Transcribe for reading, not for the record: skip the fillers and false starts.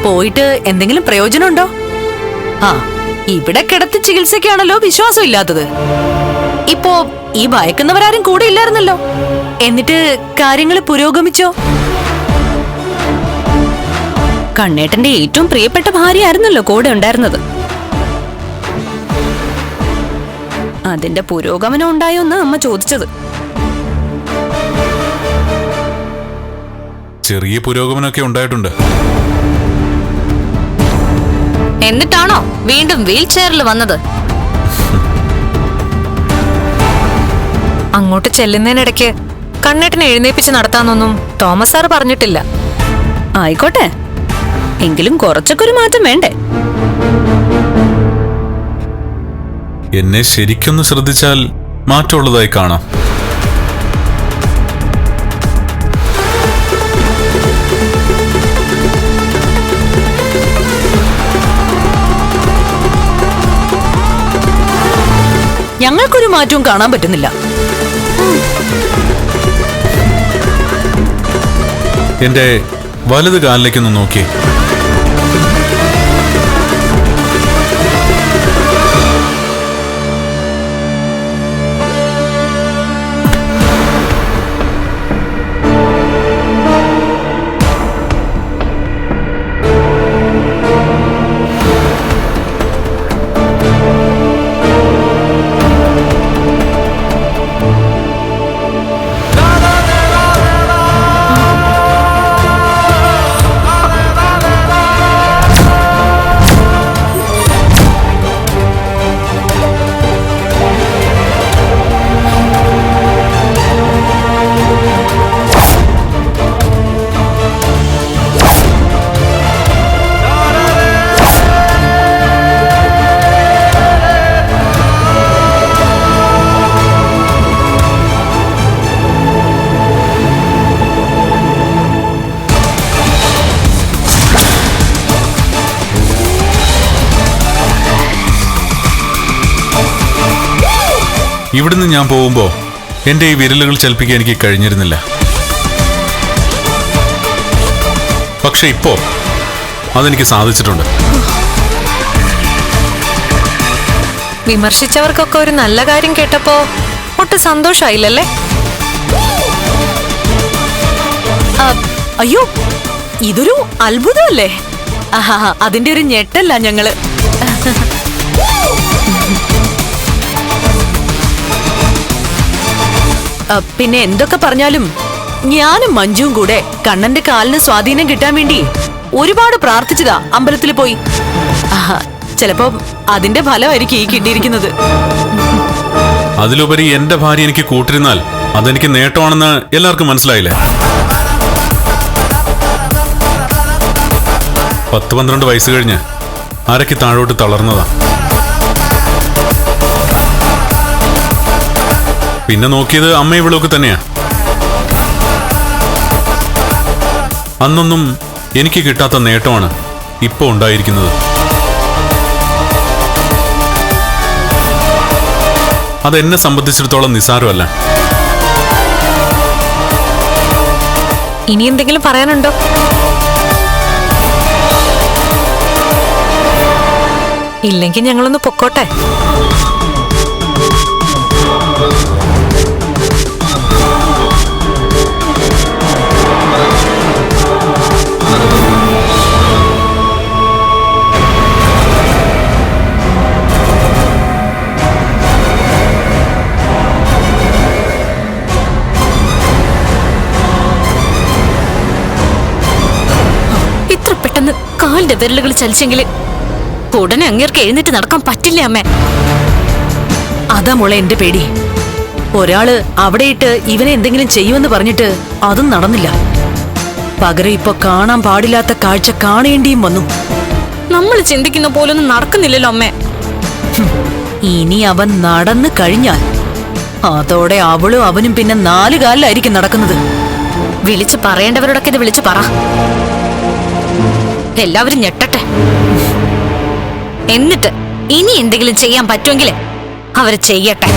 പോയിട്ട് എന്തെങ്കിലും പ്രയോജനമുണ്ടോ? ആ, ഇവിടെ കിടത്തി ചികിത്സയ്ക്കാണല്ലോ വിശ്വാസം ഇല്ലാത്തത്. ഇപ്പോ ഈ ഭയക്കുന്നവരാരും കൂടെ ഇല്ലായിരുന്നല്ലോ. എന്നിട്ട് കാര്യങ്ങൾ പുരോഗമിച്ചോ? കണ്ണേട്ടന്റെ ഏറ്റവും പ്രിയപ്പെട്ട ഭാര്യയായിരുന്നല്ലോ കൂടെ ഉണ്ടായിരുന്നത്. അതിന്റെ പുരോഗമനം ഉണ്ടായോന്ന് അമ്മ ചോദിച്ചത്. ചെറിയ പുരോഗമനമൊക്കെ ഉണ്ടായിട്ടുണ്ട്. എന്നിട്ടാണോ വീണ്ടും വീൽ ചെയറിൽ വന്നത്? അങ്ങോട്ട് ചെല്ലുന്നതിനിടയ്ക്ക് കണ്ണേട്ടനെ എഴുന്നേപ്പിച്ച് നടത്താന്നൊന്നും തോമസ് സാർ പറഞ്ഞിട്ടില്ല. ആയിക്കോട്ടെ, എങ്കിലും കുറച്ചൊക്കെ ഒരു മാറ്റം വേണ്ടേ? എന്നെ ശരിക്കൊന്ന് ശ്രദ്ധിച്ചാൽ മാറ്റമുള്ളതായി കാണാം. ഞങ്ങൾക്കൊരു മാറ്റവും കാണാൻ പറ്റുന്നില്ല. എന്റെ വലത് കാലിലേക്കൊന്ന് നോക്കി. ഇവിടുന്ന് ഞാൻ പോകുമ്പോ എന്റെ ഈ വിരലുകൾ ചലിപ്പിക്കാൻ എനിക്ക് കഴിഞ്ഞിരുന്നില്ല. പക്ഷെ ഇപ്പോ അതെനിക്ക് സാധിച്ചിട്ടുണ്ട്. വിമർശിച്ചവർക്കൊക്കെ ഒരു നല്ല കാര്യം കേട്ടപ്പോ ഒട്ടും സന്തോഷായില്ലല്ലേ? അയ്യോ, ഇതൊരു അത്ഭുതമല്ലേ? അതിന്റെ ഒരു ഞെട്ടല്ല ഞങ്ങള്. പിന്നെ എന്തൊക്കെ പറഞ്ഞാലും ഞാനും മഞ്ജുവും കൂടെ കണ്ണന്റെ കാലിന് സ്വാധീനം കിട്ടാൻ വേണ്ടി ഒരുപാട് പ്രാർത്ഥിച്ചതാ അമ്പലത്തിൽ പോയി. ചിലപ്പോ അതിന്റെ ഫലമായിരിക്കും ഈ കിട്ടിയിരിക്കുന്നത്. അതിലുപരി എന്റെ ഭാര്യ എനിക്ക് കൂട്ടിരുന്നാൽ അതെനിക്ക് നേട്ടമാണെന്ന് എല്ലാവർക്കും മനസ്സിലായില്ലേ? 10-12 വയസ്സ് കഴിഞ്ഞ് അരയ്ക്ക് താഴോട്ട് തളർന്നതാ. പിന്നെ നോക്കിയത് അമ്മ ഇവളൊക്കെ തന്നെയാ. അന്നൊന്നും എനിക്ക് കിട്ടാത്ത നേട്ടമാണ് ഇപ്പൊ ഉണ്ടായിരിക്കുന്നത്. അതെന്നെ സംബന്ധിച്ചിടത്തോളം നിസ്സാരമല്ല. ഇനി എന്തെങ്കിലും പറയാനുണ്ടോ? ഇല്ലെങ്കിൽ ഞങ്ങളൊന്ന് പൊക്കോട്ടെ. ഇത്ര പെട്ടെന്ന് കാലിന്റെ വിരലുകൾ ചലിച്ചെങ്കിൽ ഉടനെ അങ്ങേർക്ക് എഴുന്നേറ്റ് നടക്കാൻ പറ്റില്ല അമ്മേ. അതാ മോളെ എന്റെ പേടി. ഒരാള് അവിടെ ഇട്ട് ഇവനെ എന്തെങ്കിലും ചെയ്യുമെന്ന് പറഞ്ഞിട്ട് അതും നടന്നില്ല. പകരം ഇപ്പൊ കാണാൻ പാടില്ലാത്ത കാഴ്ച കാണേണ്ടിയും വന്നു. നമ്മൾ ചിന്തിക്കുന്ന പോലൊന്നും നടക്കുന്നില്ലല്ലോ അമ്മേ. ഇനി അവൻ നടന്നു കഴിഞ്ഞാൽ അതോടെ അവളും അവനും പിന്നെ 4 കാലിലായിരിക്കും നടക്കുന്നത്. വിളിച്ചു പറയേണ്ടവരോടൊക്കെ ഇത് വിളിച്ചു പറ. എല്ലാവരും ഞെട്ടട്ടെ. എന്നിട്ട് ഇനി എന്തെങ്കിലും ചെയ്യാൻ പറ്റുമെങ്കിൽ അവര് ചെയ്യട്ടെ.